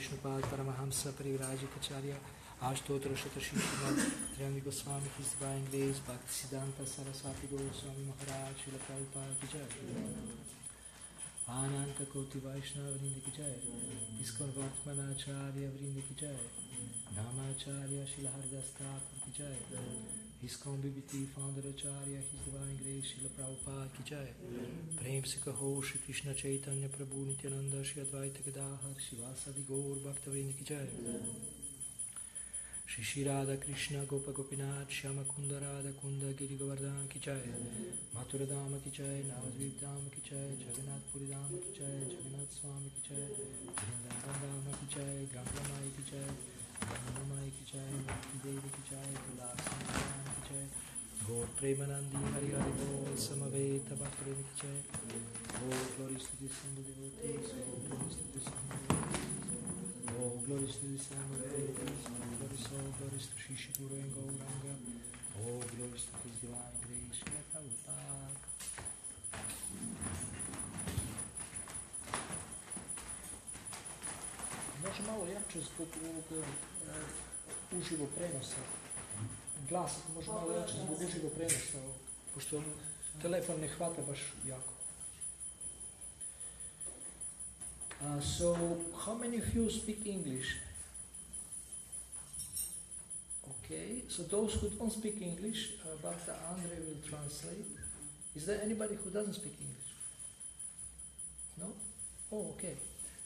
Vishnupad Paramahamsa Parivrajikacharya Ashtotra Shatashishimad Triyangi Goswami His Divine Grace Bhaktisiddhanta Saraswati Goswami Maharaj Srila Prabhupada Ki Jai Ananta Koti Vaishnava Vrinda Ki Jai Iskon Vartmanacharya Vrinda Ki Jai Namacharya Srila Haridas Thakur Ki Jai Iskon BBT Founder Acharya His Divine Grace Srila Prabhupada Ki Jai Prem Se Kaho Shri Krishna Chaitanya Prabhu Nityananda Shri Advaita Gadadhar Shivasadi Gaur Bhakta Vrinda Ki Jai Shri Shri Radha Krishna Gopa Gopinath Shyama Kunda Radha Kunda Giri Govardhan Ki Jai Mathura Dama Ki Jai Navadvip Dama Ki Jai Jagannath Puri Dama Ki Jai Jagannath Swami Ki Jai Vrindavan Dama Ki Jai Ganga Mai Ki Jai Ganga Mai Ki Jai Bhakti Devi Ki Jai Tulasam Ki Jai Gaur Premanandi Hari Hari Bol Samaveta Bhakti Devi Ki Jai Oh glories to the Son of devotees Oh glories to the Son of devotees Oh glories to the Son of devotees Oh glories to Shri Shri Guru and Gauranga Oh glories to His Divine Grace Srila Prabhupada. Može malo jače zbog ovog uživo prenosa. Glasak može malo jače zbog uživo prenosa, pošto telefon ne hvata baš jako. So, how many of you speak English? Okay, so those who don't speak English, Bhakta Andre will translate. Is there anybody who doesn't speak English? No? Oh, okay.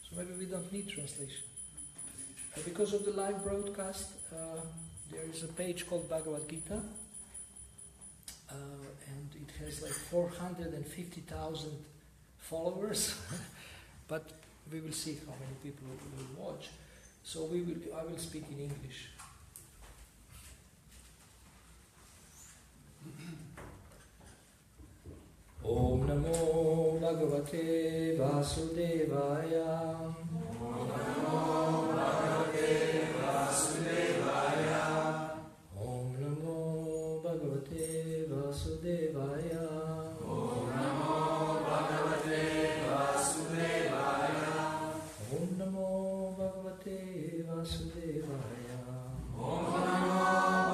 So maybe we don't need translation. Because of the live broadcast, there is a page called Bhagavad Gita, and it has like 450,000 followers, but we will see how many people will watch. So I will speak in English. Om Namo Bhagavate Vasudevaya. Om Namo Bhagavate Vasudevaya. Om Namo Bhagavate Vasudevaya. Om Namo Bhagavate Vasudevaya. Om Namo Bhagavate Vasudevaya. Om Namo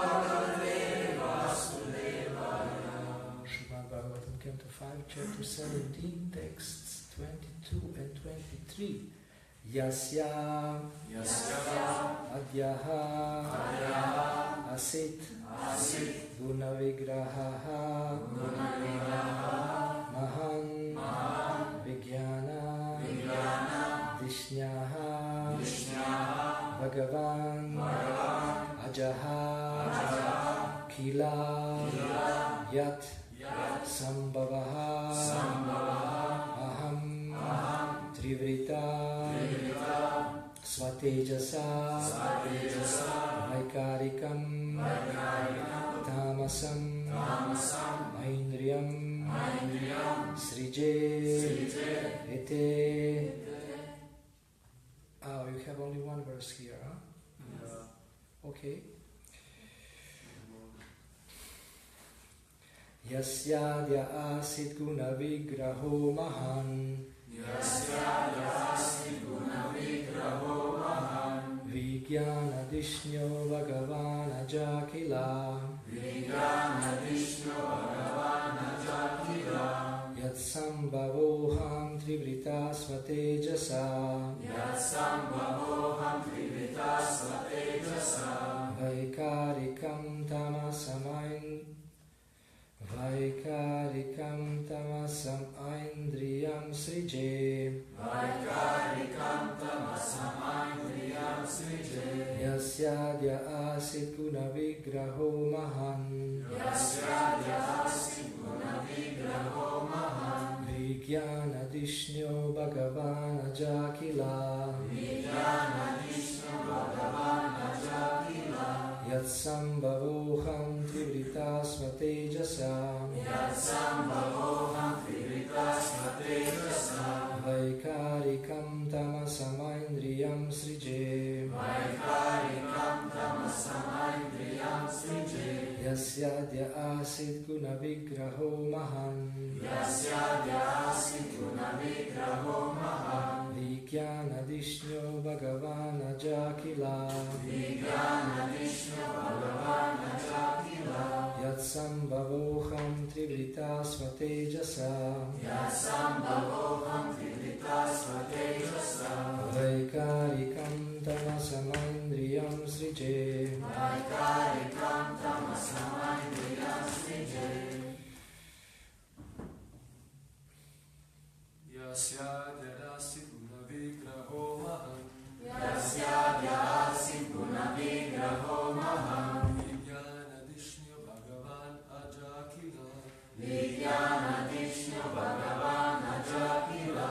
Bhagavate Vasudevaya. Srimad Bhagavatam, Canto 5, Chapter 17, texts 22 and 23. Yasya Adyaha Asit Guna Vigraha Mahan Vijnana Dishnyaha Bhagavan Ajaha Kila Yat Sambhavaha Aham Trivrita Svatejasa Vaikarikam Tamasam Aindriyam Srije Ete. Oh, you have only one verse here, huh? Yeah. Okay. Yasyadya asit guna vigraho mahan. Yasyadya asit guna vigraho mahan. Vijnana dishnyo bhagavan ajakila. Vijnana dishnyo bhagavan ajakila. Yat sambhavoham trivrita svatejasa. Yat sambhavoham trivrita svatejasa. Vaikarikam tamasamain. Vaikarikam tamasam aindriyam srije. Vaikarikam tamasam aindriyam srije. Yasyadya asit guna vigraho mahan. Yasyadya asit guna vigraho mahan. Vijnana dishnyo bhagavan ajakila. Vijnana dishnyo bhagavan ajakila. Yat sambhavoham trivrita svatejasa. Yat sambhavoham trivrita svatejasa. Vaikarikam tamasamaindriyam srije. Vaikarikam tamasamaindriyam srije. Yasyadya asit guna vigraho mahan. Yasyadya asit guna vigraho mahan. Vijnanadishno Bhagavan Ajakila Yatsambhavoham Trivrita Svatejasa Vaikarikam Tamasamaindriyam Srije Yasyadhyadasi Gunavigraho Maham Vijnanadishno Bhagavan Ajakila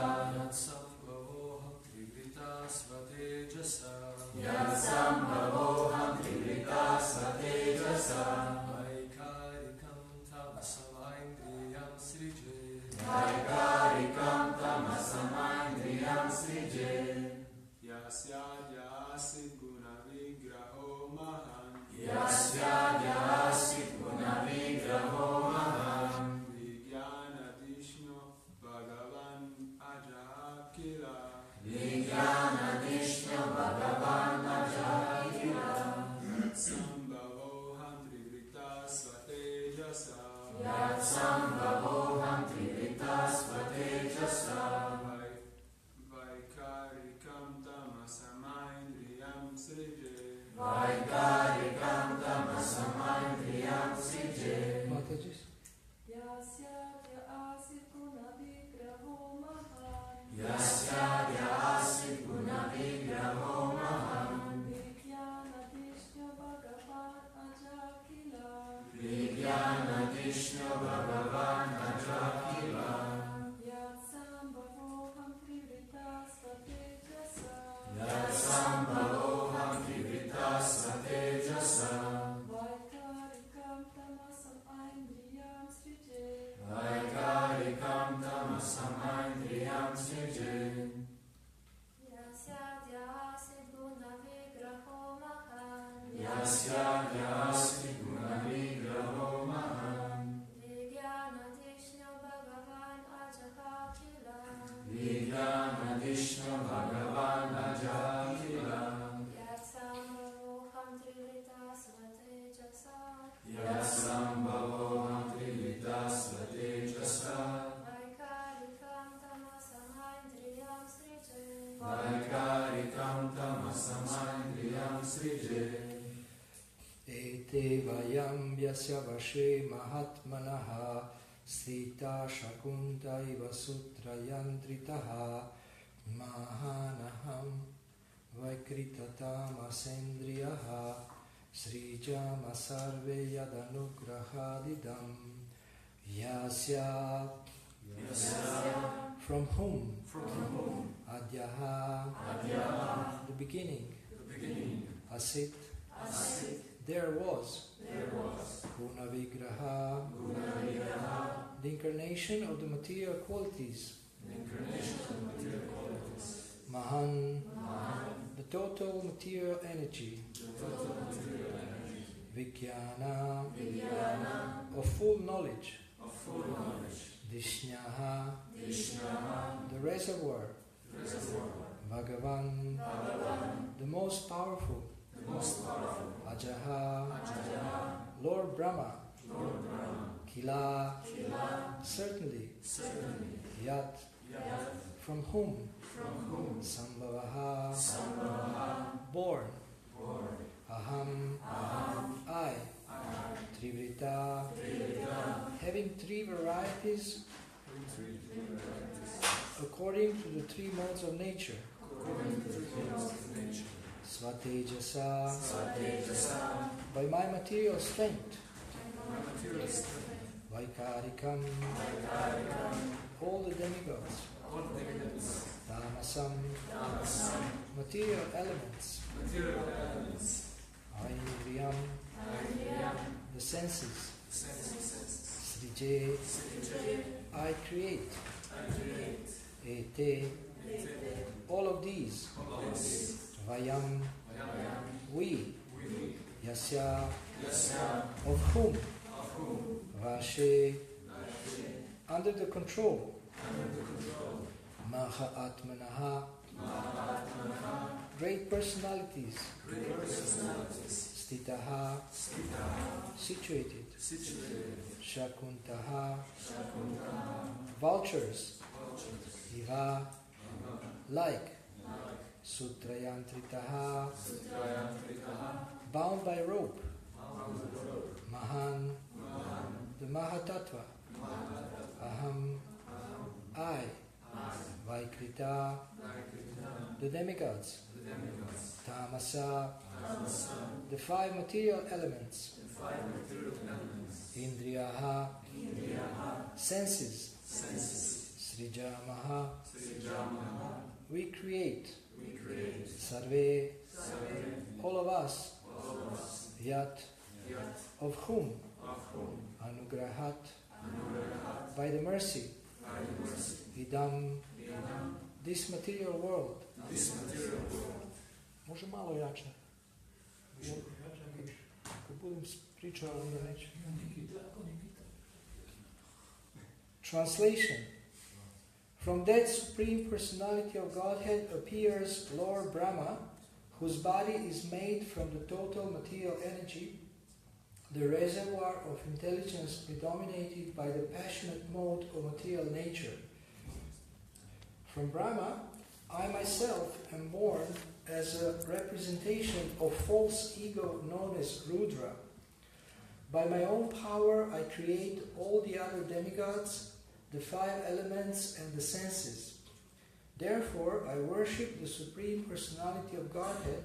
Yatsambhavoham Trivrita Svatejasa Vaikarikam Tamasamaindriyam Srije Yasyadhyasi Gunavigraho Maham Vijnanadishno Bhagavan Ajakila Yatsambhavoham Trivrita Svatejasa Vaikarikam Tamasamaindriyam Srije Mataji. Vijnanadishno Bhagavan Ajakila Yatsambhavoham Trivrita Svatejasa Vaikarikam Tamasamaindriyam Srije Yasyadhyasi Gunavigraho Maham Vijnanadishno Bhagavan Ajakila Yatsambhavoham Trivrita Svatejasa Vaikarikam Tamasamaindriyam Srije Ete vayam vyasya vashe mahatmanaha Sita shakunta iva sutrayantritaha Mahanaham Vaikritatamasendriyaha Srijama sarve yadanugrahadidam Yasya From whom? Adyaha The beginning Asit There was Guna Vigraha The incarnation of the material qualities Mahan The total material energy Vijnana Of full knowledge Dishnaha The reservoir Bhagavan The most powerful Ajaha Lord Brahma Kila Certainly Yat From whom Sambhavaha Born Aham I Trivrita Having three varieties according to the three modes of nature Svatejasa by my material strength Vaikarikam all the demigods Tamasam material elements Aindriyam the senses Srije I create Ete all of these Vayam we Yasya of whom Vashe under the control Maha Atmanaha great personalities, stitaha, situated, shakuntaha, vultures, iva, like, sutrayantritaha, bound by rope, mahan, the mahatattva, aham, I, Vaikrita, the demigods, tamasa, the five material elements, indriyaha, senses, srijamaha, we create, sarve, all of us, yat, of whom, anugrahat, by the mercy, idam, this material world. Može malo jače. Kad budem pričao, onda neće. Translation. From that Supreme Personality of Godhead appears Lord Brahma, whose body is made from the total material energy, the reservoir of intelligence predominated by the passionate mode of material nature. From Brahma, I myself am born as a representation of false ego known as Rudra. By my own power, I create all the other demigods, the five elements and the senses. Therefore, I worship the Supreme Personality of Godhead,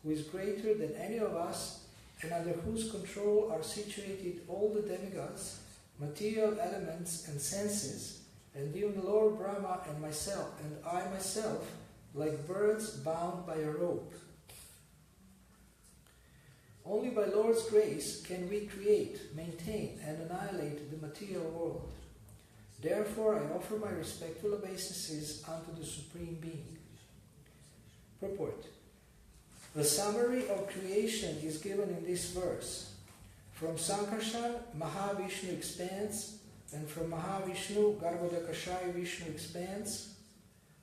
who is greater than any of us, and under whose control are situated all the demigods, material elements and senses, and even the Lord Brahma and myself, and I myself, like birds bound by a rope. Only by Lord's grace can we create, maintain, and annihilate the material world. Therefore, I offer my respectful obeisances unto the Supreme Being. Purport. The summary of creation is given in this verse. From Sankarshan, Mahavishnu expands, and from Mahavishnu, Garbhodakashayi Vishnu expands.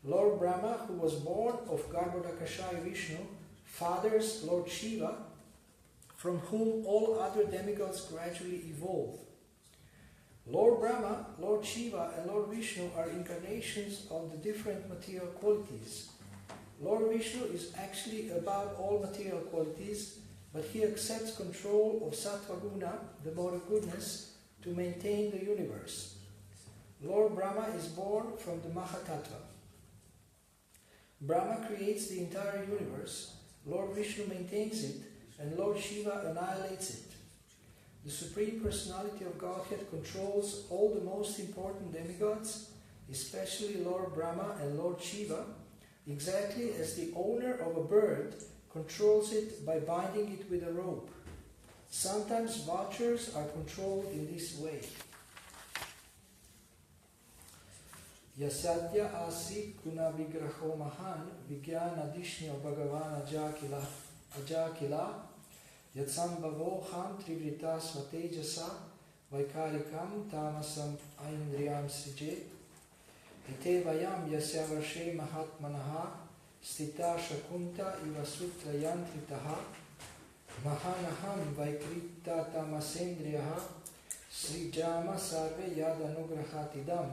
Lord Brahma, who was born of Garbhodakashayi Vishnu, fathers Lord Shiva, from whom all other demigods gradually evolve. Lord Brahma, Lord Shiva, and Lord Vishnu are incarnations of the different material qualities. Lord Vishnu is actually above all material qualities, but he accepts control of Sattva Guna, the mode of goodness, to maintain the universe. Lord Brahma is born from the Mahatattva. Brahma creates the entire universe, Lord Vishnu maintains it, and Lord Shiva annihilates it. The Supreme Personality of Godhead controls all the most important demigods, especially Lord Brahma and Lord Shiva, exactly as the owner of a bird controls it by binding it with a rope. Sometimes vultures are controlled in this way. Yasadya asit guna vigraho mahan vigyana dishnyo bhagavan ajakila yatsambhavo ham trivrita svatejasa vaikarikam tamasam aindriyam srijet ite vayam yasya varshe mahatmanaha stita shakunta iva sutra yantritaha mahanaham vaikrita tamasendriyaha srijama sarve yadanugrahatidam.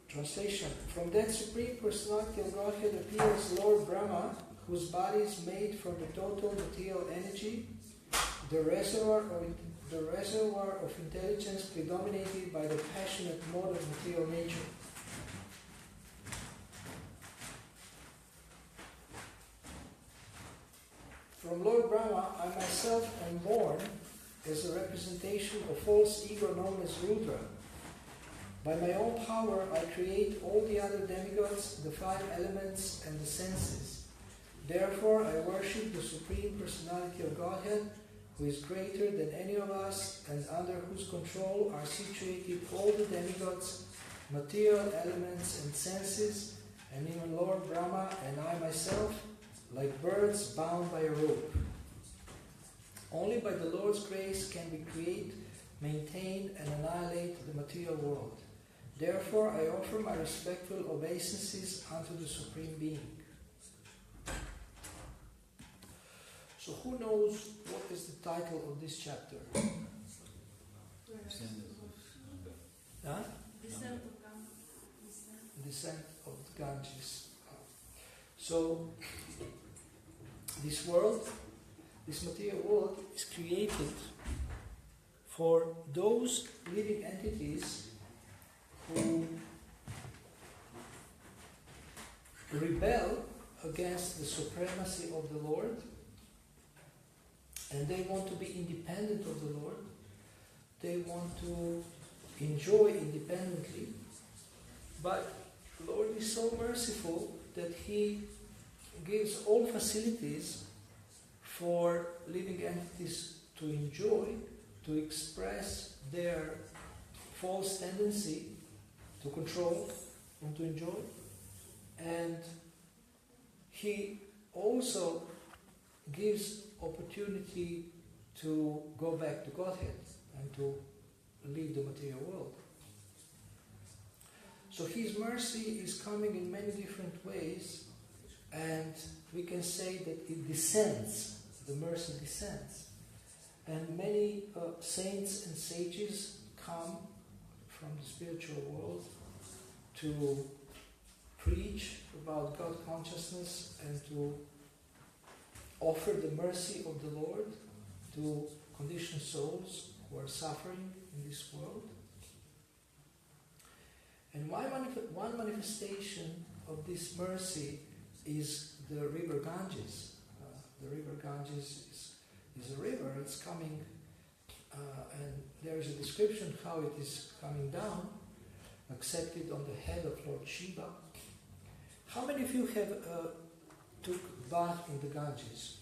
Translation. From that Supreme Personality of Godhead appears Lord Brahma, whose body is made from the total material energy, the reservoir of intelligence predominated by the passionate mode of material nature. From Lord Brahma, I myself am born as a representation of false ego known as Rudra. By my own power, I create all the other demigods, the five elements, and the senses. Therefore, I worship the Supreme Personality of Godhead, who is greater than any of us, and under whose control are situated all the demigods, material elements, and senses, and even Lord Brahma and I myself, like birds bound by a rope. Only by the Lord's grace can we create, maintain, and annihilate the material world. Therefore, I offer my respectful obeisances unto the Supreme Being. So who knows what is the title of this chapter? Huh? Descent of the Ganges. So, this world, this material world is created for those living entities who rebel against the supremacy of the Lord, and they want to be independent of the Lord. They want to enjoy independently, but the Lord is so merciful that He gives all facilities for living entities to enjoy, to express their false tendency to control and to enjoy. And He also gives opportunity to go back to Godhead and to leave the material world. So His mercy is coming in many different ways, and we can say that it descends, the mercy descends. And many saints and sages come from the spiritual world to preach about God consciousness and to offer the mercy of the Lord to conditioned souls who are suffering in this world. And one manifestation of this mercy is the river Ganges. The river Ganges is a river. It's coming, and there is a description how it is coming down, accepted on the head of Lord Shiva. How many of you have took bath in the Ganges?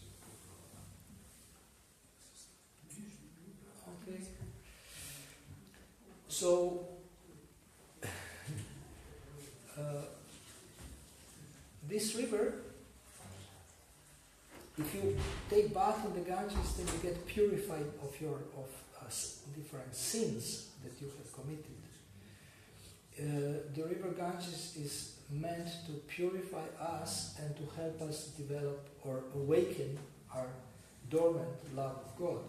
Okay. So, this river, if you take bath in the Ganges, then you get purified of different sins that you have committed. The river Ganges is meant to purify us and to help us develop or awaken our dormant love of God.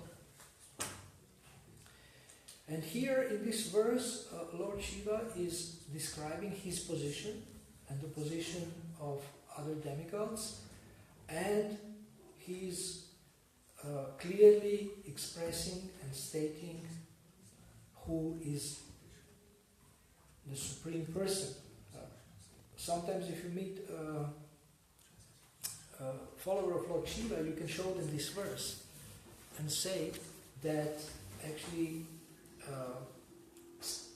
And here in this verse, Lord Shiva is describing his position and the position of other demigods, and he's clearly expressing and stating who is the Supreme Person. Sometimes if you meet a follower of Lord Shiva, you can show them this verse and say that actually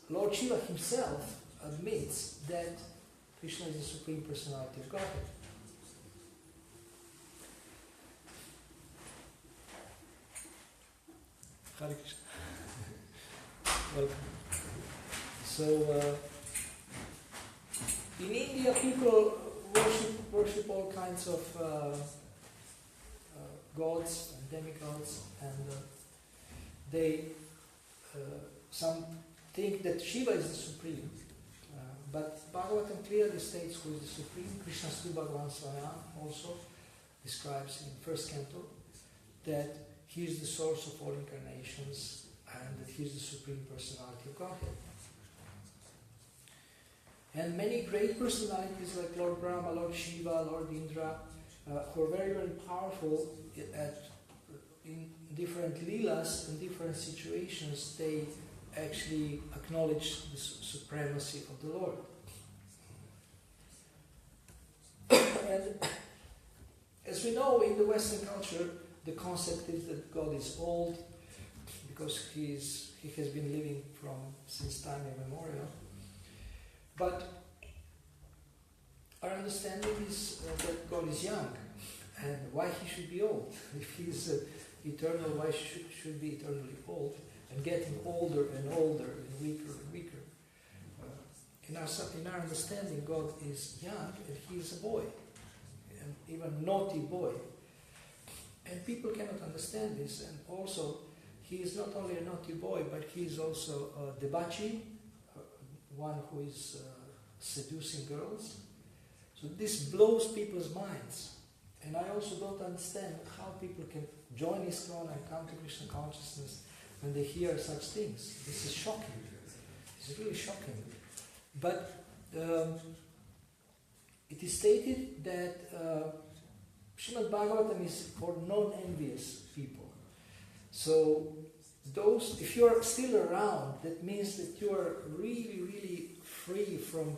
Lord Shiva himself admits that Krishna is the Supreme Personality of Godhead. Hare Krishna. Welcome. So, in India, people worship all kinds of gods and demigods, and they some think that Shiva is the supreme, but Bhagavatam clearly states who is the supreme. Krishna Stu Bhagavan Swayam also describes in first canto that he is the source of all incarnations and that he is the Supreme Personality of Godhead. And many great personalities like Lord Brahma, Lord Shiva, Lord Indra, who are very, very powerful in different leelas, in different situations, they actually acknowledge the supremacy of the Lord. And as we know, in the Western culture, the concept is that God is old because he has been living since time immemorial. But our understanding is that God is young, and why he should be old? If he is eternal, why should be eternally old and getting older and older and weaker and weaker? In our understanding, God is young and he is a boy, and even naughty boy. And people cannot understand this. And also, he is not only a naughty boy, but he is also a debauchee, one who is seducing girls. So this blows people's minds. And I also don't understand how people can join ISKCON and come to Krishna consciousness when they hear such things. This is shocking. It's really shocking. But it is stated that Srimad Bhagavatam is for non-envious people. So those, if you are still around, that means that you are really, really free from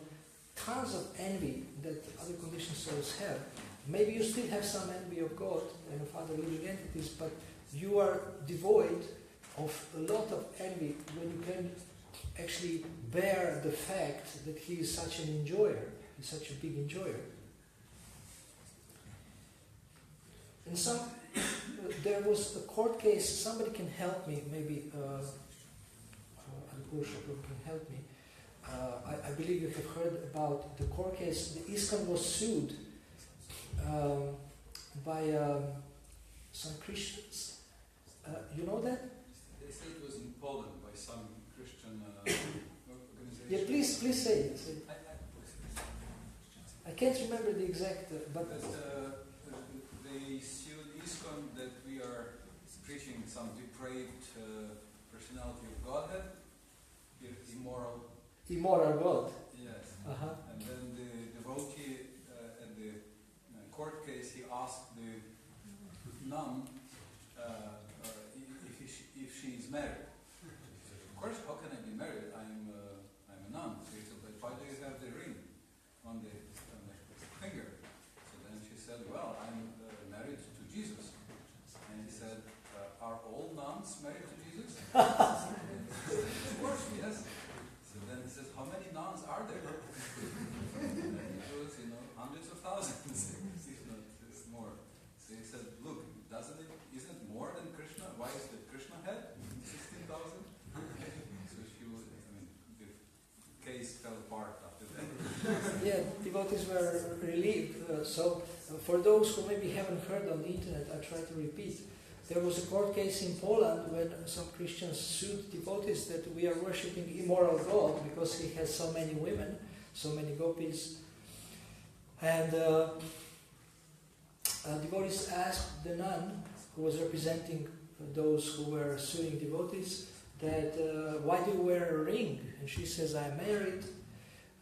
tons of envy that other conditioned souls have. Maybe you still have some envy of God and of other living entities, but you are devoid of a lot of envy when you can actually bear the fact that he is such an enjoyer, he's such a big enjoyer. And there was a court case, somebody can help me, maybe Adipurusha can help me. I believe you have heard about the court case. The ISKCON was sued by some Christians. You know that? They said it was in Poland by some Christian organization. Yeah, please say it. I can't remember the exact, but they sued ISKCON that we are preaching some depraved personality of Godhead, immoral God. Yes. Uh-huh. And then the devotee at the court case, he asked the nun if she is married. She said, of course, how can I be married? I'm a nun. So he said, but why do you have the ring on the finger? So then she said, well, I'm married to Jesus. And he said, are all nuns married to Jesus? Of course, yes. So then he says, how many nuns are there? And it was, hundreds of thousands, if not more. So he said, look, isn't it more than Krishna? Why is that Krishna had 16,000? So the case fell apart after that. Yeah, devotees were relieved. So for those who maybe haven't heard on the internet, I try to repeat. There was a court case in Poland when some Christians sued devotees that we are worshipping immoral God because he has so many women, so many gopis. And devotees asked the nun who was representing those who were suing devotees that why do you wear a ring? And she says, I'm married.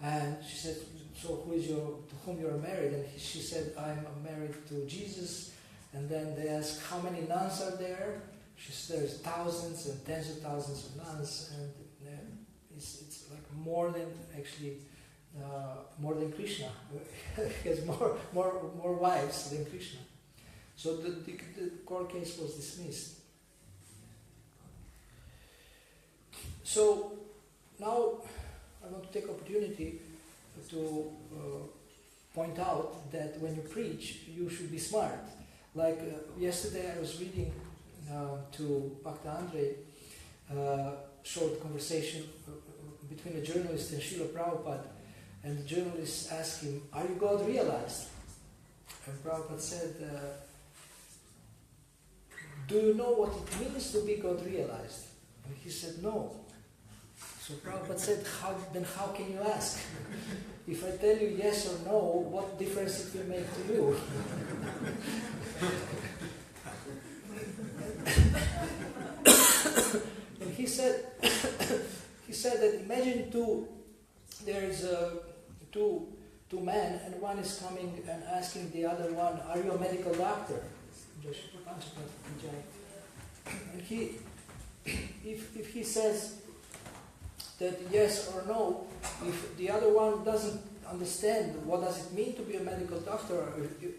And she said, so to whom you are married? And she said, I'm married to Jesus. And then they asked, how many nuns are there? She said, there's thousands and tens of thousands of nuns, and it's like more than Krishna. He has more wives than Krishna. So the court case was dismissed. So now I want to take opportunity to point out that when you preach, you should be smart. Like yesterday I was reading to Bhakta Andre short conversation between a journalist and Srila Prabhupada, and the journalist asked him, are you God realized? And Prabhupada said, do you know what it means to be God realized? And he said, no. So Prabhupada said, how can you ask? If I tell you yes or no, what difference it will make to you? And he said that imagine there is two men, and one is coming and asking the other one, are you a medical doctor? And if he says that yes or no, if the other one doesn't understand what does it mean to be a medical doctor,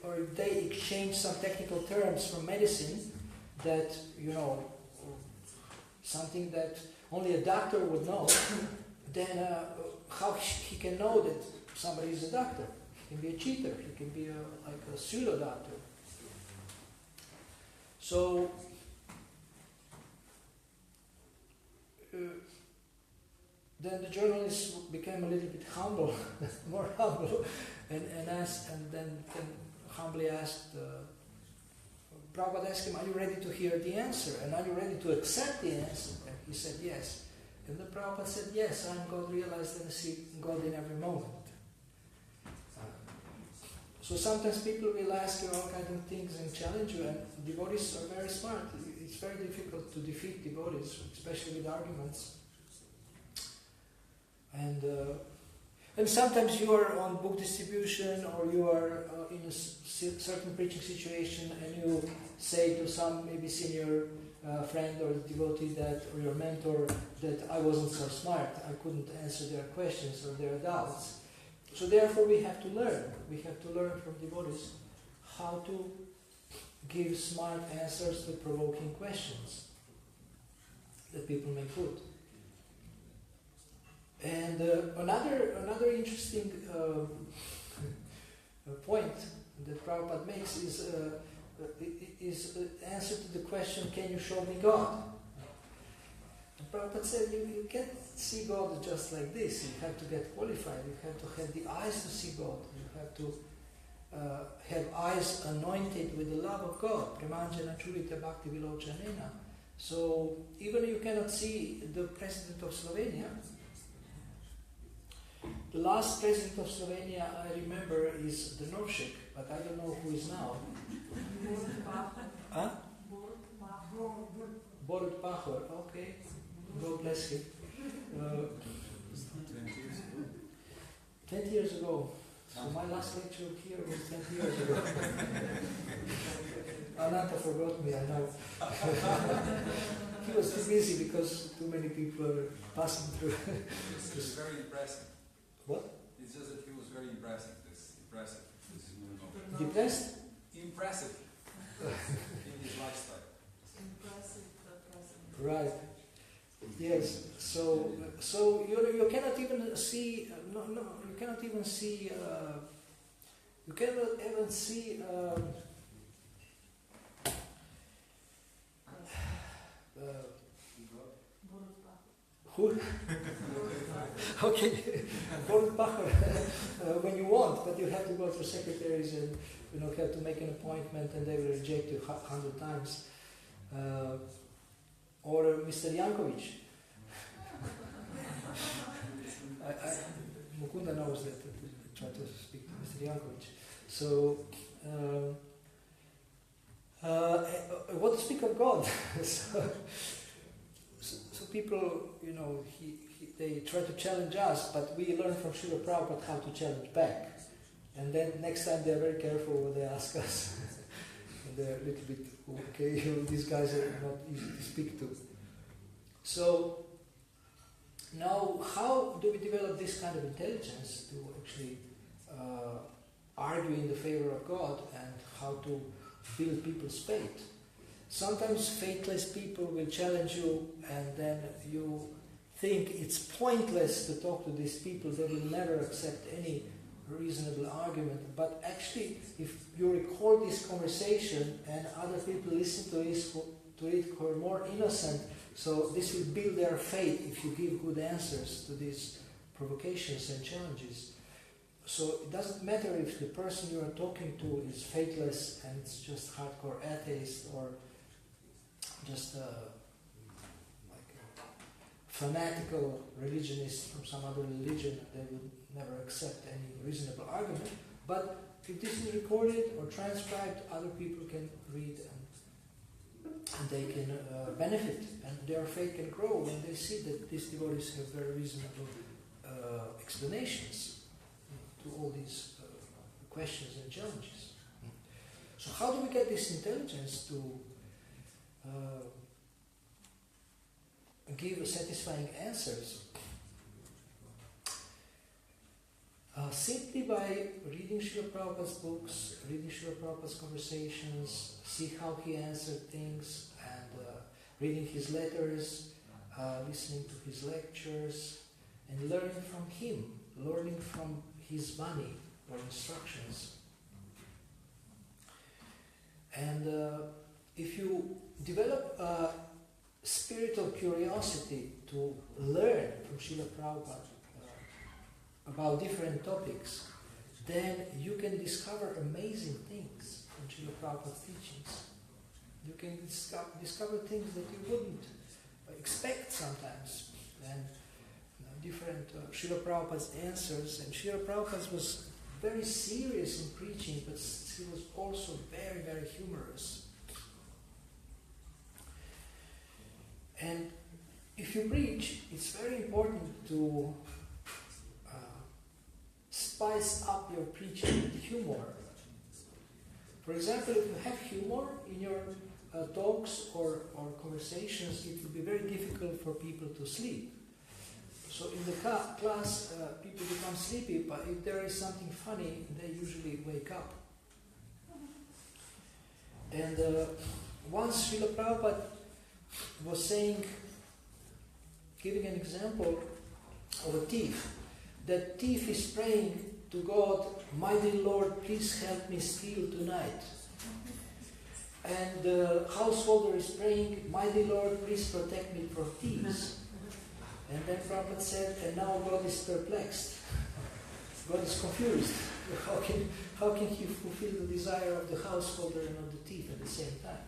or if they exchange some technical terms from medicine that, something that only a doctor would know, then how he can know that somebody is a doctor? He can be a cheater, he can be like a pseudo-doctor. So, then the journalist became a little bit humble, more humble, and then humbly asked, Prabhupada asked him, are you ready to hear the answer? And are you ready to accept the answer? And he said yes. And the Prabhupada said, yes, I'm God realized and I see God in every moment. So sometimes people will ask you all kinds of things and challenge you, and devotees are very smart. It's very difficult to defeat devotees, especially with arguments. And sometimes you are on book distribution, or you are in a certain preaching situation, and you say to some maybe senior friend or devotee that, or your mentor, that I wasn't so smart, I couldn't answer their questions or their doubts. So therefore we have to learn. We have to learn from devotees how to give smart answers to provoking questions that people may put. And another interesting point that Prabhupada makes is the answer to the question, can you show me God? And Prabhupada said, you can't see God just like this. You have to get qualified. You have to have the eyes to see God. You have to have eyes anointed with the love of God. Premanjana churita bhakti vilochanena. So even you cannot see the president of Slovenia. The last president of Slovenia I remember is the Novšek, but I don't know who is now. Huh? Borut Pahor, okay. God bless him. 20 years ago. So my last lecture here was 20 years ago. Ananta forgot me, I know. He was too busy because too many people are passing through. It was very impressive. What? It's just that he was very impressive. Depressed? Impressive in his lifestyle. Impressive, but present. Right. Yes. So you cannot even see. You cannot even see. You cannot even see. Who? Okay, when you want, but you have to go to secretaries and have to make an appointment, and they will reject you 100 times. Or Mr. Yankovic. Mukunda knows that. I try to speak to Mr. Yankovic. So, what to speak of God? So people, they try to challenge us, but we learn from Srila Prabhupada how to challenge back. And then next time they're very careful when they ask us. And they're a little bit, okay, these guys are not easy to speak to. So, now how do we develop this kind of intelligence to actually argue in the favor of God, and how to build people's faith? Sometimes faithless people will challenge you, and then you think it's pointless to talk to these people. They will never accept any reasonable argument. But actually, if you record this conversation and other people listen to it who are more innocent, so this will build their faith if you give good answers to these provocations and challenges. So it doesn't matter if the person you are talking to is faithless and it's just hardcore atheist, or just like a fanatical religionist from some other religion. They would never accept any reasonable argument. But if this is recorded or transcribed, other people can read, and they can benefit, and their faith can grow when they see that these devotees have very reasonable explanations to all these questions and challenges. So how do we get this intelligence to give satisfying answers? Simply by reading Srila Prabhupada's books, reading Srila Prabhupada's conversations, see how he answered things, and reading his letters, listening to his lectures, and learning from him, learning from his Vani, or instructions. And if you develop a spiritual curiosity to learn from Srila Prabhupada about different topics, then you can discover amazing things from Srila Prabhupada's teachings. You can discover things that you wouldn't expect sometimes. and different Srila Prabhupada's answers. And Srila Prabhupada was very serious in preaching, but he was also very, very humorous. And if you preach, it's very important to spice up your preaching with humor. For example, if you have humor in your talks or conversations, it will be very difficult for people to sleep. So in the class, people become sleepy, but if there is something funny, they usually wake up. And once Srila Prabhupada was saying, giving an example of a thief. That thief is praying to God, "Mighty Lord, please help me steal tonight." And the householder is praying, "Mighty Lord, please protect me from thieves." And then Prabhupada said, and now God is perplexed. God is confused. How can he fulfill the desire of the householder and of the thief at the same time?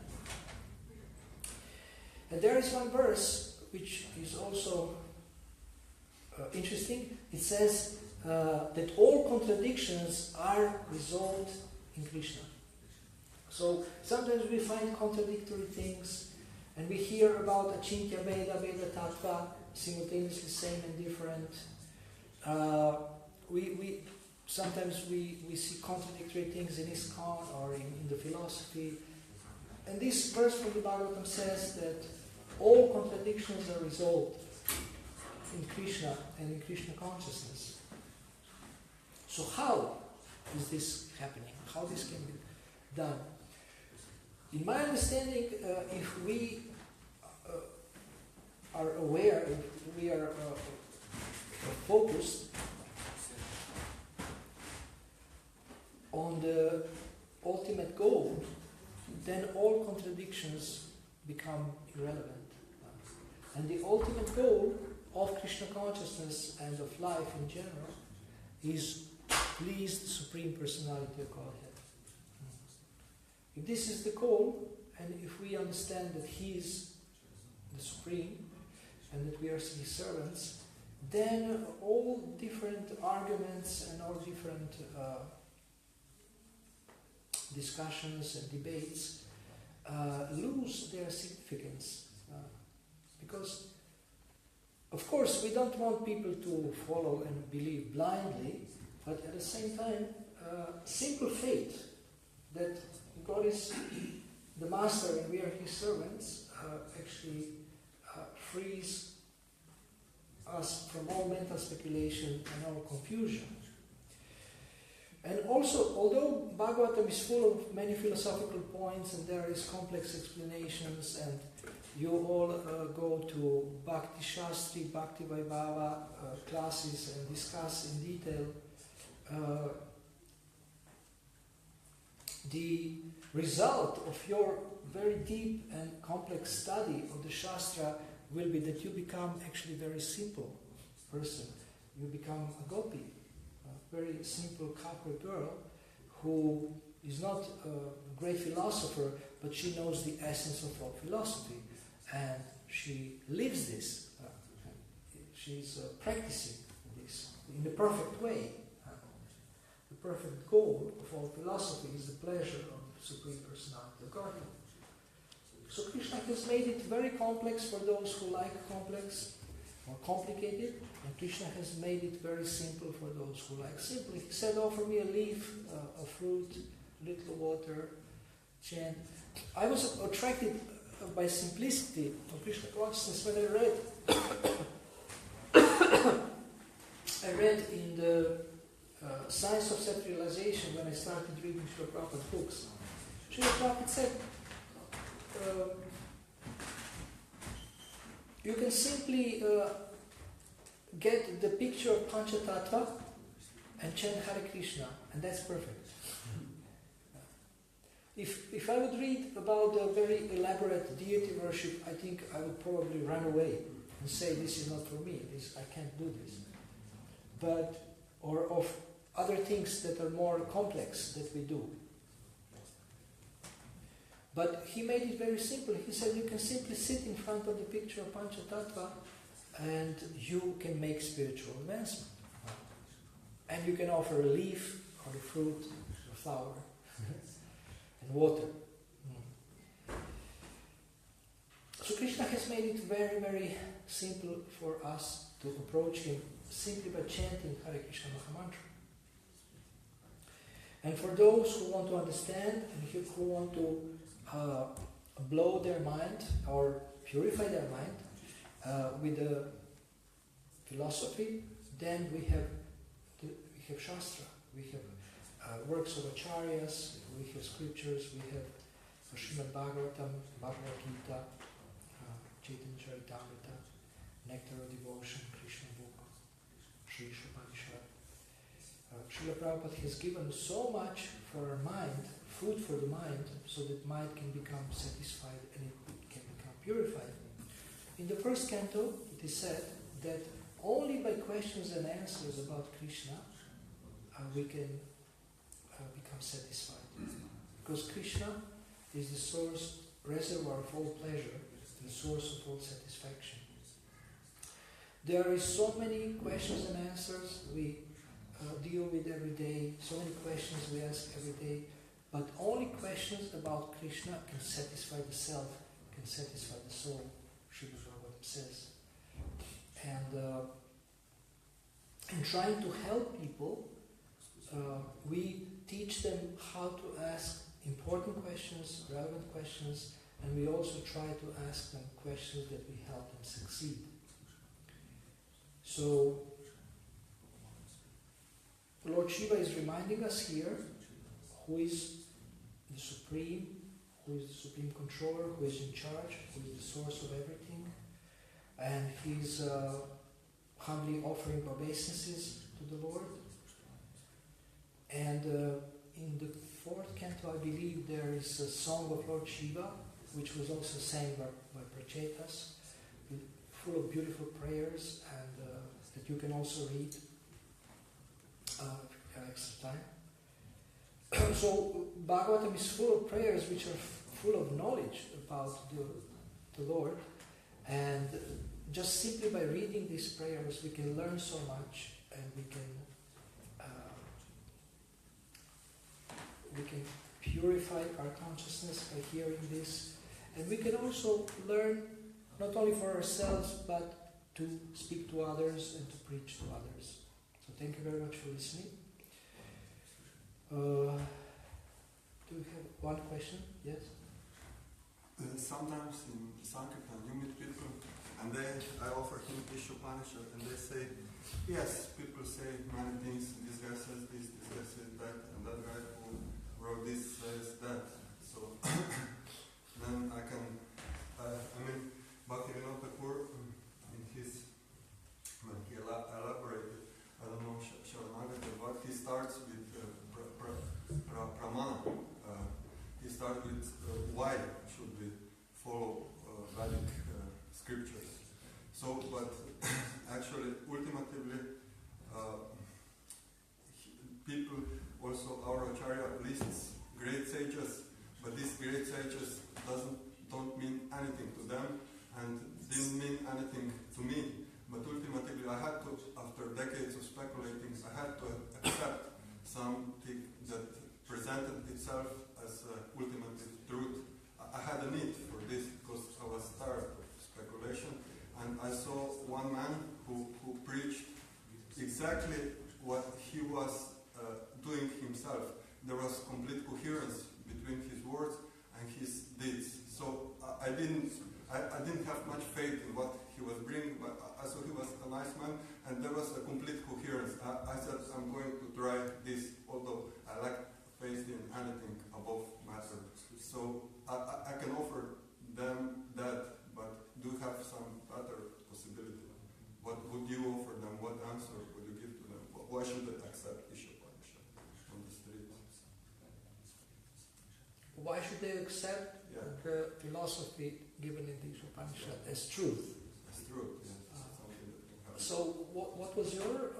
And there is one verse which is also interesting. It says that all contradictions are resolved in Krishna. So sometimes we find contradictory things, and we hear about Achintya Veda, Veda Tattva, simultaneously same and different. Sometimes we see contradictory things in ISKCON or in the philosophy. And this verse from the Bhagavatam says that all contradictions are resolved in Krishna and in Krishna consciousness. So how is this happening? How this can be done? In my understanding, if we are aware, if we are focused on the ultimate goal, then all contradictions become irrelevant. And the ultimate goal of Krishna consciousness and of life in general is to please the Supreme Personality of Godhead. If this is the goal, and if we understand that He is the Supreme and that we are His servants, then all different arguments and all different discussions and debates lose their significance. Because, of course, we don't want people to follow and believe blindly, but at the same time, simple faith that God is the Master and we are His servants actually frees us from all mental speculation and all confusion. And also, although Bhagavatam is full of many philosophical points and there is complex explanations, and you all go to Bhakti Shastri, Bhakti Vaibhava classes and discuss in detail, the result of your very deep and complex study of the Shastra will be that you become actually a very simple person. You become a gopi, a very simple copper girl who is not a great philosopher, but she knows the essence of all philosophy. And she lives this. She's practicing this in the perfect way. The perfect goal of all philosophy is the pleasure of the Supreme Personality of Godhead. So Krishna has made it very complex for those who like complex or complicated, and Krishna has made it very simple for those who like simple. He said, "Offer me a leaf, a fruit, a little water, chant." I was attracted by simplicity of Krishna consciousness when I read in the Science of Self-Realization, when I started reading Srila Prabhupada's books. Srila Prabhupada said, you can simply get the picture of Panchatattva and chant Hare Krishna, and that's perfect. If I would read about the very elaborate deity worship, I think I would probably run away and say, this is not for me, I can't do this. Or of other things that are more complex that we do. But he made it very simple. He said you can simply sit in front of the picture of Panchatattva and you can make spiritual advancement. And you can offer a leaf, or a fruit, or a flower, and water. So Krishna has made it very, very simple for us to approach him simply by chanting Hare Krishna Mahamantra. And for those who want to understand and who want to blow their mind or purify their mind with the philosophy, then we have Shastra, we have works of acharyas, we have scriptures, we have Srimad Bhagavatam, Bhagavad Gita, Chaitanya Charitamrita, Nectar of Devotion, Krishna book, Sri Upanishad. Srila Prabhupada has given so much for our mind, food for the mind, so that mind can become satisfied and it can become purified. In the first canto, it is said that only by questions and answers about Krishna we can become satisfied. Because Krishna is the source, reservoir of all pleasure, the source of all satisfaction. There is so many questions and answers we deal with every day, so many questions we ask every day, but only questions about Krishna can satisfy the self, can satisfy the soul, Srila Prabhupada says. And in trying to help people, we teach them how to ask important questions, relevant questions, and we also try to ask them questions that will help them succeed. So, Lord Shiva is reminding us here who is the Supreme, who is the Supreme Controller, who is in charge, who is the source of everything, and he's humbly offering obeisances to the Lord. And in the fourth canto, I believe, there is a song of Lord Shiva, which was also sang by Prachetas, full of beautiful prayers, and that you can also read if you have extra time. So Bhagavatam is full of prayers which are full of knowledge about the Lord, and just simply by reading these prayers we can learn so much, and we can purify our consciousness by hearing this, and we can also learn not only for ourselves but to speak to others and to preach to others. So thank you very much for listening. Do we have one question? Yes? Sometimes in Sankirtan you meet people and I offer him Ishopanishad and they say, yes, people say many things, this guy says this guy says that, and that guy who wrote this says that. So then I can, Bhaktivinoda Thakur, in his, when he elaborated, I don't know, Sharanagata, but he starts with Pramana. He starts with why should we follow Vedic scriptures. So, but actually, ultimately, people, also our Acharya lists great sages, but these great sages don't mean anything to them and didn't mean anything to me. But ultimately, I had to, after decades of speculating, I had to accept something that presented itself as ultimate truth. I had a need for this because I was tired of speculation, and I saw one man who preached exactly what he was doing himself. There was complete coherence between his words and his deeds. So I didn't have much faith in what he was bringing, but I saw he was a nice man, and there was a complete coherence. I said, I'm going to try this, although I like faith in anything above matter. So I can offer them that, but do have some other possibility. What would you offer them? What answer would you give to them? Why should they accept Ishopanishad on the street? Why should they accept the philosophy given in the Upanishad as truth? As truth, yes. So what was your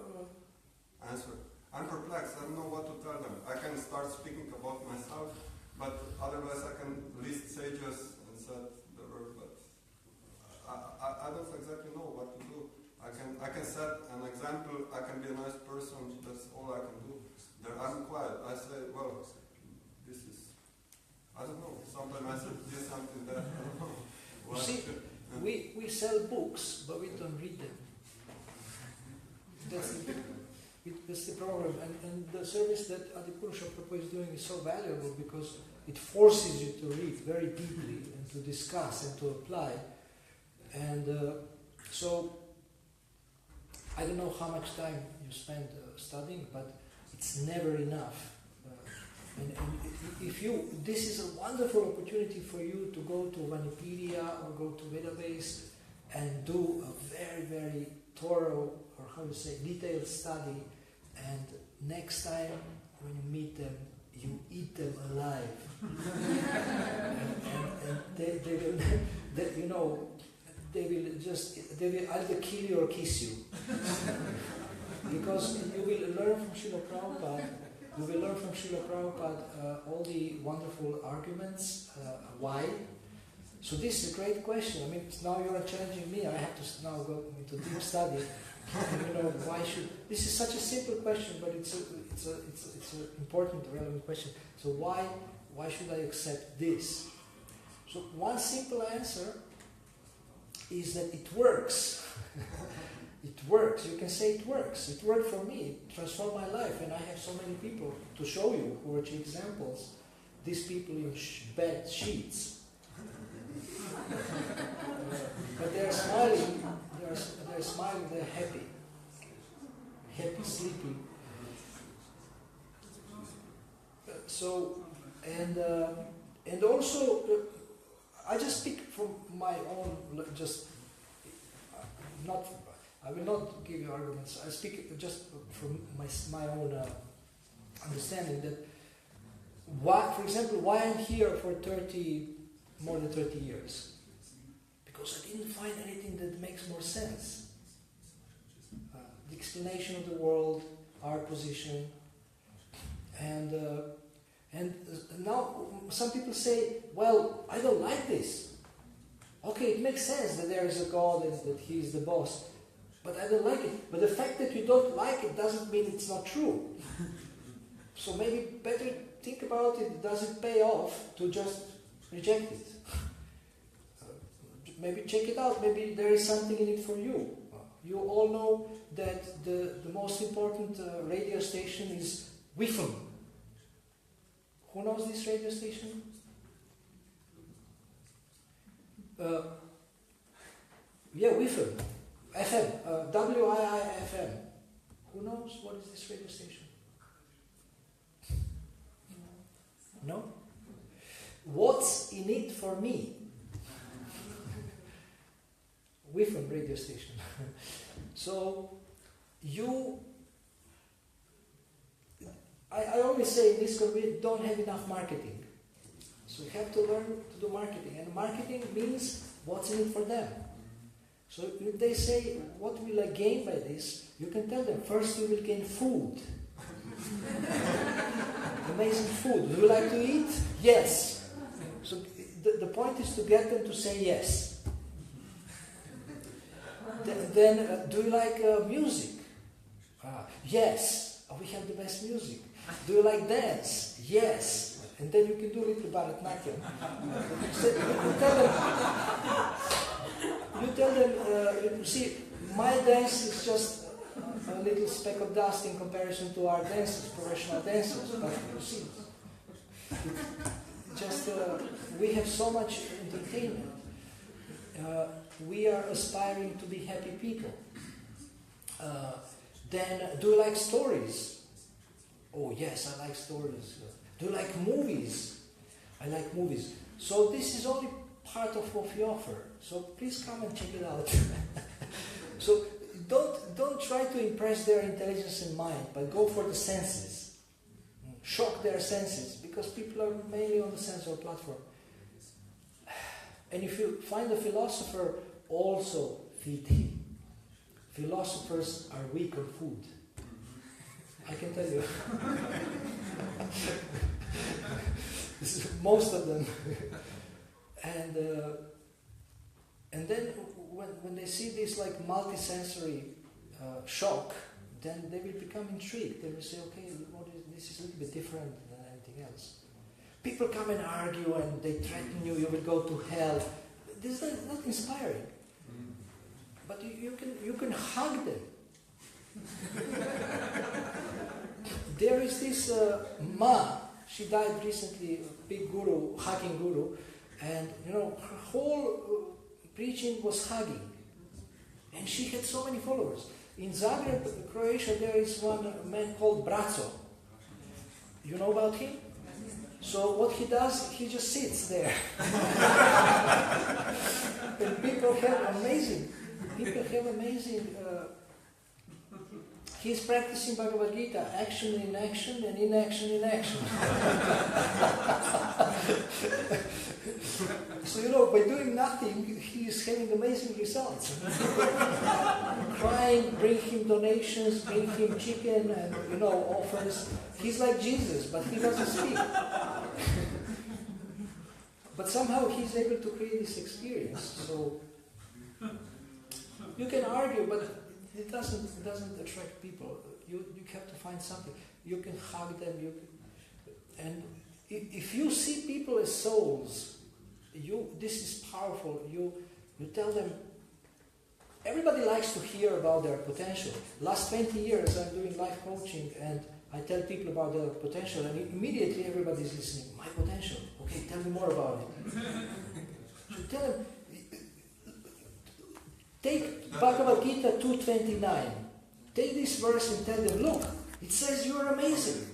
answer? I'm perplexed. I don't know what to tell them. I can start speaking about myself, but otherwise I can list sages and said the word, but I don't exactly know what to do. well, this is, I don't know, sometimes I said this, something that, I don't know. You see, we sell books, but we don't read them. That's the problem. And the service that Adipurusha Prabhu is doing is so valuable because it forces you to read very deeply and to discuss and to apply. And so, I don't know how much time you spend studying, but it's never enough. And if you, this is a wonderful opportunity for you to go to Vanipedia or go to Vedabase and do a very, very thorough, or how to say, detailed study. And next time when you meet them, you eat them alive. and they will, you know, they will either kill you or kiss you. Because you will learn from Srila Prabhupada. You will learn from Srila Prabhupada all the wonderful arguments, why. So this is a great question. I mean, now you are challenging me. I have to now go into deep study. And, you know, why should this is such a simple question, but it's an important, relevant question. So why should I accept this? So one simple answer is that it works. It works. You can say it works. It worked for me. It transformed my life. And I have so many people to show you who are examples. These people in bed sheets. But they're smiling. They're smiling. They're happy. Happy, sleepy. So, and also, I just speak from my own, just not. I will not give you arguments. I speak just from my own understanding that why, for example, why I'm here for more than 30 years. Because I didn't find anything that makes more sense. The explanation of the world, our position, and now some people say, well, I don't like this. Okay, it makes sense that there is a God and that He is the boss. But I don't like it. But the fact that you don't like it doesn't mean it's not true. So maybe better think about it. Does it pay off to just reject it? Maybe check it out. Maybe there is something in it for you. You all know that the most important radio station is WIFM. Who knows this radio station? Yeah, WIFM. FM, WII-FM. Who knows what is this radio station? No? What's in it for me? WIFM radio station. So, I always say in this community, don't have enough marketing. So you have to learn to do marketing. And marketing means what's in it for them. So if they say, what will I gain by this? You can tell them, first you will gain food. Amazing food. Do you like to eat? Yes. So the point is to get them to say yes. Then do you like music? Yes. We have the best music. Do you like dance? Yes. And then you can do a little Bharatanatyam. So you tell them, you see, my dance is just a little speck of dust in comparison to our dancers, professional dancers. But you see, just we have so much entertainment. We are aspiring to be happy people. Then, do you like stories? Oh yes, I like stories. Do you like movies? I like movies. So this is only part of what we offer. So please come and check it out. So don't try to impress their intelligence and mind, but go for the senses. Shock their senses, because people are mainly on the sensual platform. And if you find a philosopher, also feed him. Philosophers are weak on food. I can tell you. Most of them. And then when they see this like multisensory shock, then they will become intrigued. They will say, okay, this is a little bit different than anything else. People come and argue and they threaten you, you will go to hell. This is not inspiring. But you can hug them. There is this Ma, she died recently, a big guru, hugging guru, and her whole preaching was hugging. And she had so many followers. In Zagreb, Croatia, there is one man called Braco. You know about him? So what he does, he just sits there. And people have amazing, he's practicing Bhagavad Gita, action in action and inaction in action. So, by doing nothing, he is having amazing results. Crying, bring him donations, bring him chicken and, offers. He's like Jesus, but he doesn't speak. But somehow he's able to create this experience. So, you can argue, but it doesn't attract people. You have to find something. You can hug them. And if you see people as souls, this is powerful. You tell them. Everybody likes to hear about their potential. Last 20 years, I'm doing life coaching, and I tell people about their potential, and immediately everybody's listening. My potential. Okay, tell me more about it. So tell them. Take Bhagavad Gita 2:29. Take this verse and tell them, look, it says you are amazing.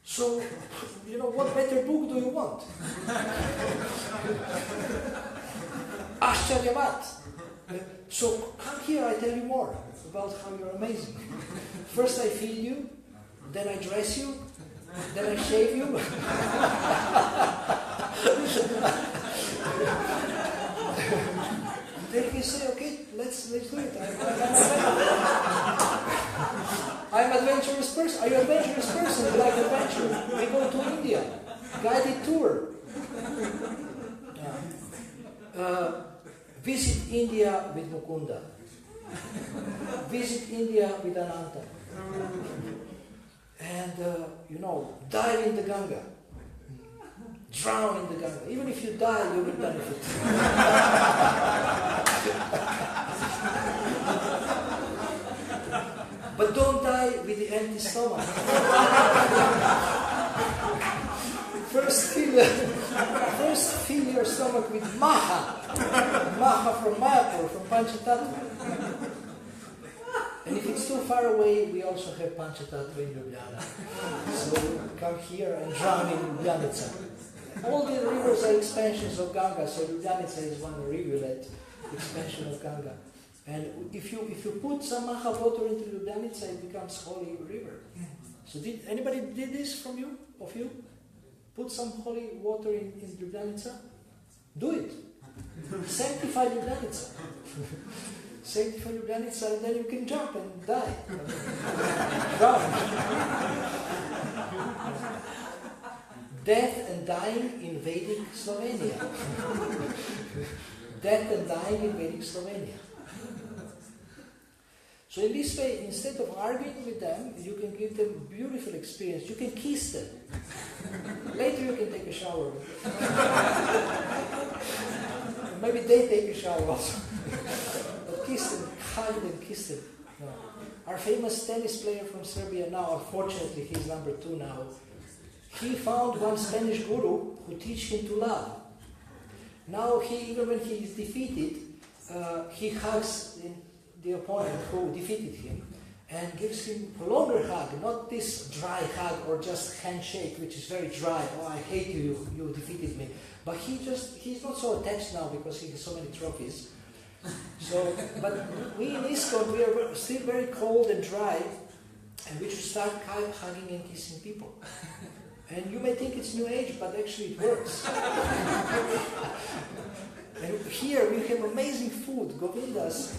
So, what better book do you want? Ashcharyavat. So, come here, I tell you more about how you're amazing. First I feed you, then I dress you, then I shave you. Then he say, okay, let's do it. I'm an adventurous person. Are you an adventurous person? You like adventure? We go to India. Guided tour. Visit India with Mukunda. Visit India with Ananta. And, dive in the Ganga. Drown in the Ganga. Even if you die, you will benefit. But don't die with the empty stomach. First fill your stomach with Maha. Maha from Mayapur, from Panchatattva. And if it's too far away, we also have Panchatattva in Ljubljana. So come here and drown in Ljubljanica. All the rivers are expansions of Ganga, so Ljubljanica is one rivulet expansion of Ganga. And if you put some Maha water into Ljubljanica, it becomes holy river. So anybody did this from you? Of you? Put some holy water in Ljubljanica? Do it. Sanctify Ljubljanica. Sanctify Ljubljanica, and then you can jump and die. Drown. Death and dying in Vedic Slovenia. Death and dying in Vedic Slovenia. So in this way, instead of arguing with them, you can give them beautiful experience. You can kiss them. Later you can take a shower. Maybe they take a shower also. But kiss them, hug them, kiss them. No. Our famous tennis player from Serbia now, unfortunately he's number 2 now, he found one Spanish guru who teach him to love. Now even when he is defeated, he hugs the opponent who defeated him and gives him a longer hug, not this dry hug or just handshake, which is very dry. Oh, I hate you, you defeated me. But he's not so attached now because he has so many trophies. So, but we in ISKCON, we are still very cold and dry, and we should start hugging and kissing people. And you may think it's New Age, but actually it works. And here we have amazing food, Govindas.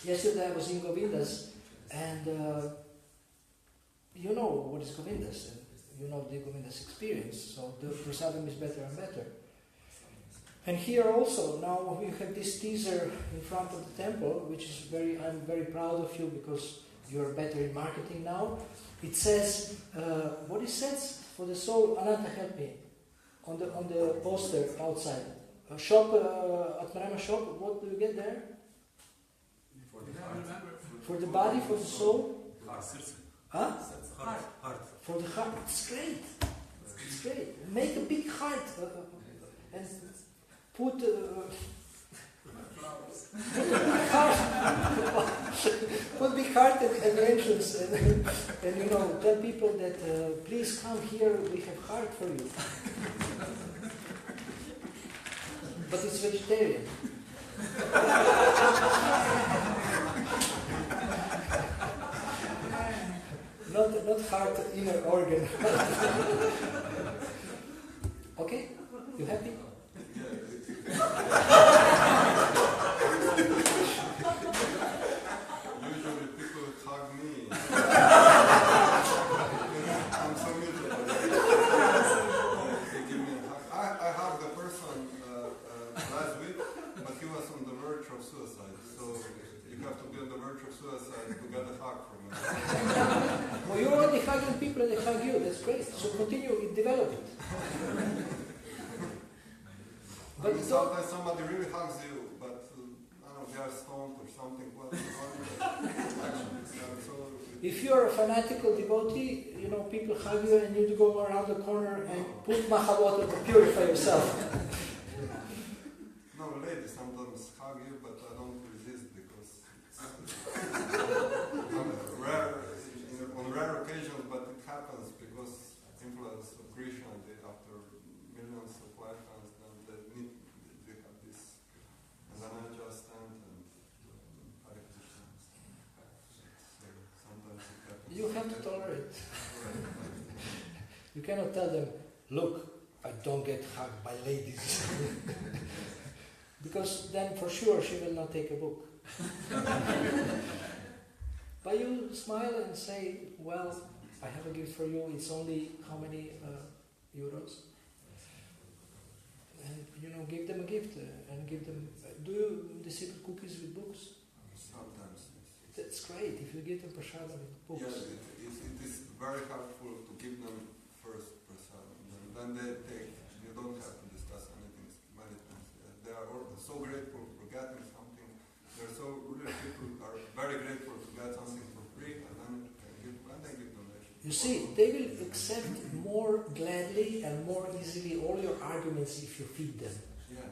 Yesterday I was in Govindas, and you know what is Govindas, and you know the Govindas experience, so the prasadam is better and better. And here also, now we have this teaser in front of the temple, which is I'm very proud of you, because you're better in marketing now. It says, what it says for the soul, Ananta, help me, on the poster outside. A shop, Atmarama shop, what do you get there? For the body, for the soul? Huh? Heart. For the heart. It's great. It's great. Make a big heart and put put big heart at the entrance and tell people that please come here, we have heart for you. But it's vegetarian. Not heart, inner organ. Okay? You happy? Usually people hug me. I'm so miserable. They give me a hug. I hugged a person last week, but he was on the verge of suicide. So you have to be on the verge of suicide to get a hug from him. Well, you're already hugging people and they hug you. That's great. So continue, develop it. But sometimes somebody really hugs you, but I don't know, they are stoned or something. If you are a fanatical devotee, people hug you and you go around the corner and put mahavata to purify yourself. No, ladies sometimes hug you, but I don't resist because on rare occasions, but it happens because influence of Krishna, after millions of lifetimes, then they have this, and then I just stand and Hare Krishna. So sometimes it happens. You have to tolerate. You cannot tell them, look, I don't get hugged by ladies. Because then for sure she will not take a book. But you smile and say, well, I have a gift for you, it's only how many euros? And give them a gift and give them... do you distribute cookies with books? Sometimes. That's great, if you give them prasadam with books. Yes, it is very helpful to give them first prasadam. Then they take, you don't have to discuss anything many times. They are so grateful for getting something. They're so really people are very grateful to get something for free, and then they give donations. You see, they will accept more gladly and more easily all your arguments if you feed them. Yeah,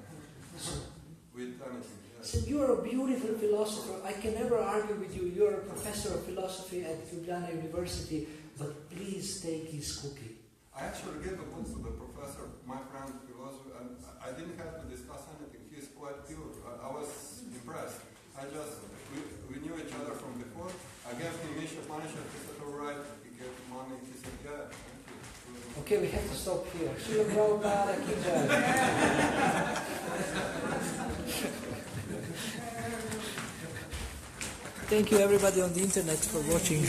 with anything. Yeah. So you are a beautiful philosopher. I can never argue with you. You are a professor of philosophy at Ljubljana University, but please take his cookie. I actually gave the books to the professor, my friend, philosopher, and I didn't have to discuss anything. He is quite pure. I was impressed. We knew each other from before. I gave him Misha Manisha, he said, all right. He gave money, he said, yeah, thank you. Okay, we have to stop here. Srila Prabhupada ki jai. Thank you everybody on the internet for watching.